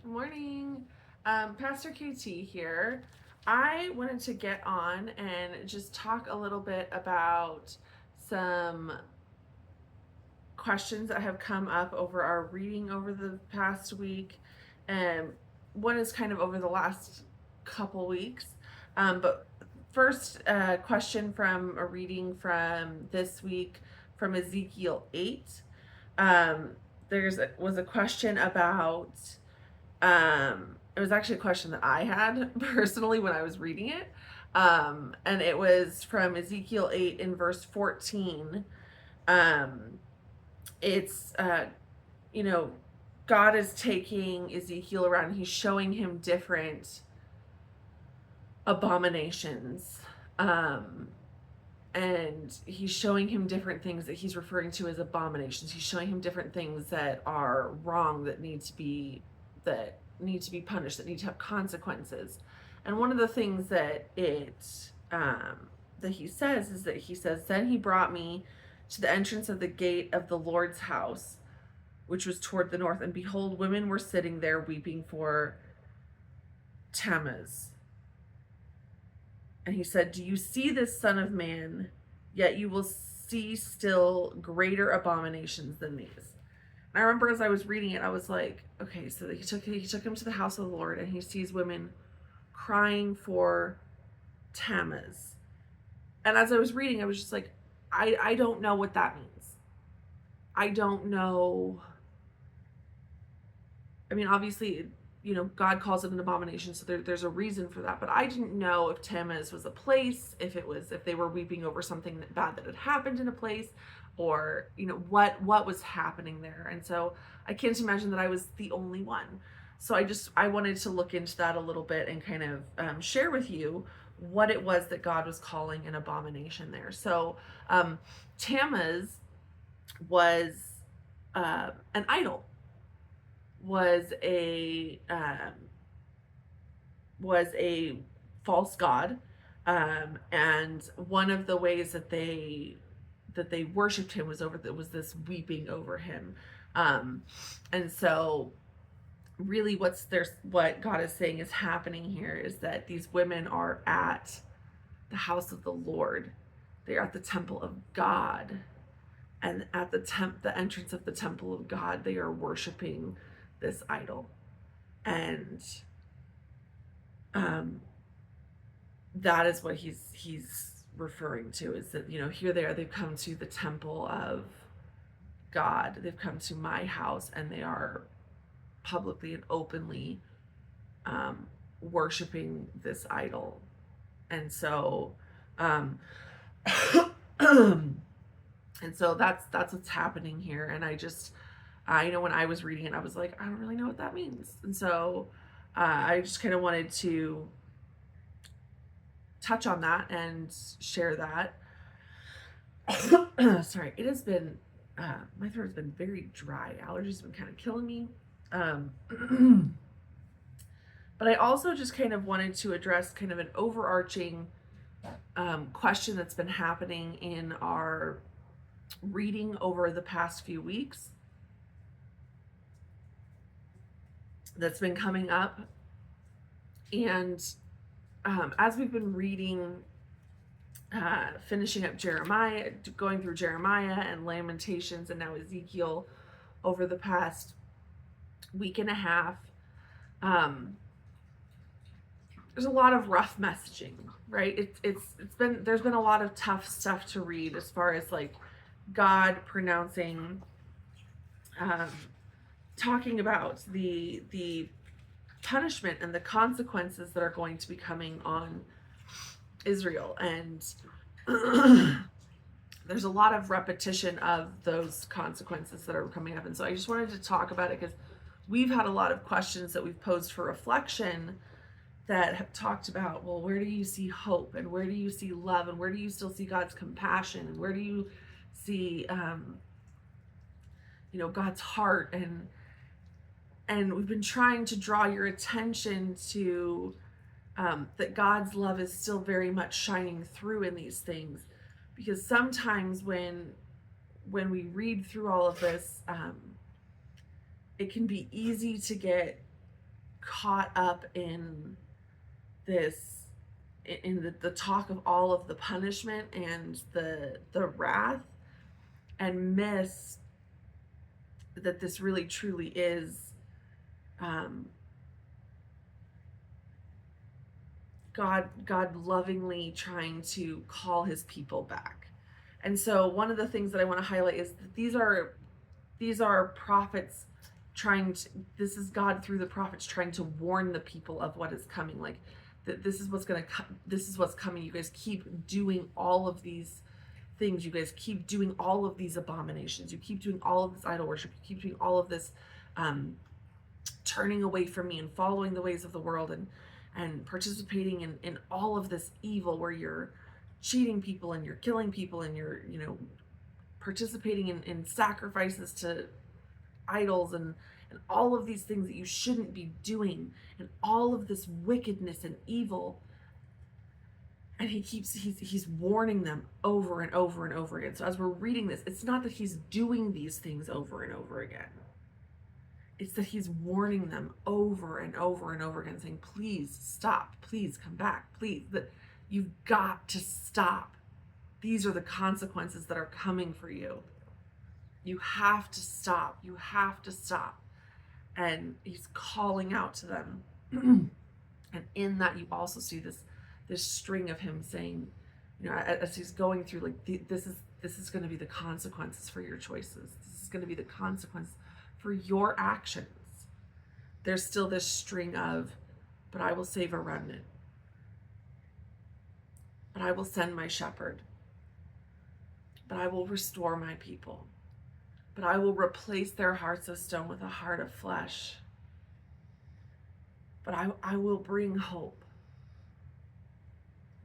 Good morning. Pastor KT here. I wanted to get on and just talk a little bit about some questions that have come up over our reading over the past week. And one is kind of over the last couple weeks. But first, question from a reading from this week from Ezekiel 8. Um, was a question about it was actually a question that I had personally when I was reading it. And it was from Ezekiel 8 in verse 14. Um, it's, you know, God is taking Ezekiel around. He's showing him different abominations. Um, and he's showing him different things that he's referring to as abominations. He's showing him different things that are wrong that need to be punished, that need to have consequences. And one of the things that he says is that he says, "Then he brought me to the entrance of the gate of the Lord's house, which was toward the north, and behold, women were sitting there weeping for Tammuz." And he said, "Do you see this, son of man? Yet you will see still greater abominations than these." And I remember as I was reading it, I was like, okay, so he took him to the house of the Lord, and he sees women crying for Tammuz. And as I was reading, I was just like, I don't know what that means. I don't know. I mean, obviously, God calls it an abomination, so there's a reason for that. But I didn't know if Tammuz was a place, if they were weeping over something bad that had happened in a place, or what was happening there. And so I can't imagine that I was the only one. So I wanted to look into that a little bit and kind of share with you what it was that God was calling an abomination there. So Tammuz was an idol, was a false god, and one of the ways that they worshipped him was this weeping over him, and so really what God is saying is happening here is that these women are at the house of the Lord. They're at the temple of God, and at the entrance of the temple of God, they are worshiping this idol. And um, that is what he's referring to, is that here they are, they've come to the temple of God, they've come to my house, and they are publicly and openly worshiping this idol. And so and so that's what's happening here. And I know when I was reading it, I was like, I don't really know what that means. And so I just kind of wanted to touch on that and share that. Sorry, it has been my throat has been very dry. Allergies have been kind of killing me. But I also just kind of wanted to address kind of an overarching question that's been happening in our reading over the past few weeks, that's been coming up. And as we've been reading, finishing up Jeremiah, going through Jeremiah and Lamentations, and now Ezekiel over the past week and a half, there's a lot of rough messaging, right? There's been a lot of tough stuff to read, as far as like God pronouncing, talking about the punishment and the consequences that are going to be coming on Israel. And there's a lot of repetition of those consequences that are coming up. And so I just wanted to talk about it because we've had a lot of questions that we've posed for reflection that have talked about, well, where do you see hope, and where do you see love, and where do you still see God's compassion, and where do you see God's heart. And we've been trying to draw your attention to that God's love is still very much shining through in these things, because sometimes when we read through all of this, it can be easy to get caught up in this, in the talk of all of the punishment and the wrath, and miss that this really truly is God lovingly trying to call his people back. And so one of the things that I want to highlight is that these are prophets trying to, this is God through the prophets trying to warn the people of what is coming. Like, that this is what's going to come, this is what's coming. You guys keep doing all of these things. You guys keep doing all of these abominations. You keep doing all of this idol worship. You keep doing all of this turning away from me and following the ways of the world, and participating in all of this evil where you're cheating people and you're killing people and you're, participating in sacrifices to idols and all of these things that you shouldn't be doing, and all of this wickedness and evil. And he's warning them over and over and over again. So as we're reading this, it's not that he's doing these things over and over again. It's that he's warning them over and over and over again, saying, please stop, please come back, please, that you've got to stop. These are the consequences that are coming for you. You have to stop. You have to stop. And he's calling out to them. And in that, you also see this string of him saying, as he's going through, like, this is going to be the consequences for your choices. This is going to be the consequence for your actions. There's still this string of, but I will save a remnant. But I will send my shepherd. But I will restore my people. But I will replace their hearts of stone with a heart of flesh. But I will bring hope.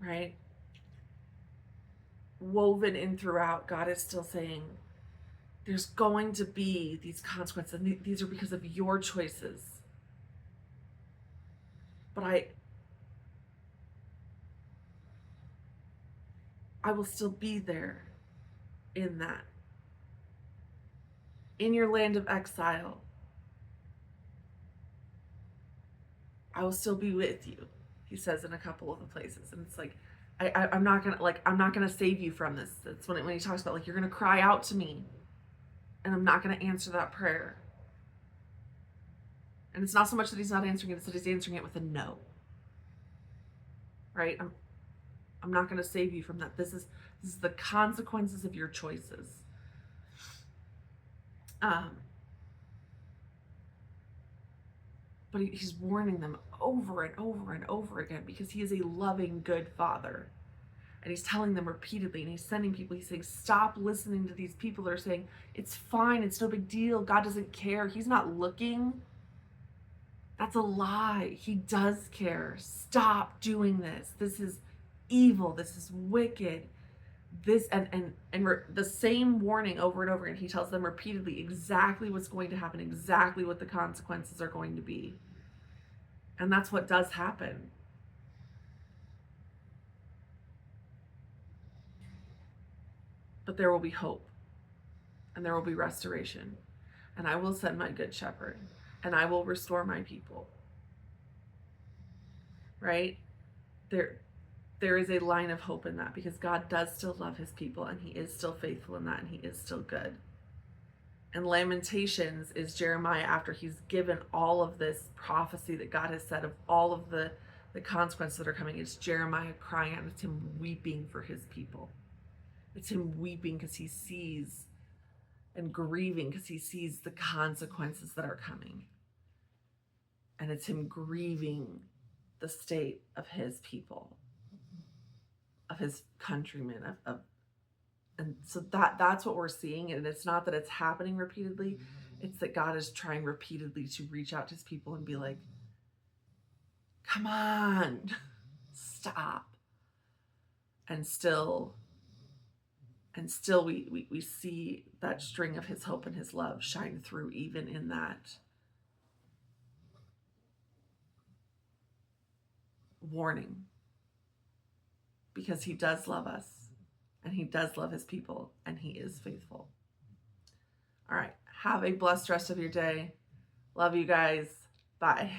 Right? Woven in throughout, God is still saying, there's going to be these consequences, and these are because of your choices. But I will still be there in that. In your land of exile, I will still be with you, he says in a couple of the places. And it's like, I'm not gonna save you from this. That's when he talks about, like, you're gonna cry out to me, and I'm not gonna answer that prayer. And it's not so much that he's not answering it, it's that he's answering it with a no. Right? I'm not gonna save you from that. This is the consequences of your choices. But he's warning them over and over and over again, because he is a loving, good father. And he's telling them repeatedly, and he's sending people, he's saying, stop listening to these people that are saying, it's fine, it's no big deal, God doesn't care, he's not looking. That's a lie. He does care. Stop doing this. This is evil. This is wicked. This and the same warning over and over again. He tells them repeatedly exactly what's going to happen, exactly what the consequences are going to be. And that's what does happen. But there will be hope, and there will be restoration, and I will send my good shepherd, and I will restore my people. Right? There is a line of hope in that, because God does still love his people, and he is still faithful in that, and he is still good. And Lamentations is Jeremiah after he's given all of this prophecy that God has said of all of the consequences that are coming. It's Jeremiah crying out. It's him weeping for his people. It's him weeping because he sees, and grieving because he sees the consequences that are coming. And it's him grieving the state of his people, of his countrymen, and so that's what we're seeing. And it's not that it's happening repeatedly, it's that God is trying repeatedly to reach out to his people and be like, come on, stop. And still we see that string of his hope and his love shine through, even in that warning, because he does love us, and he does love his people, and he is faithful. All right. Have a blessed rest of your day. Love you guys. Bye.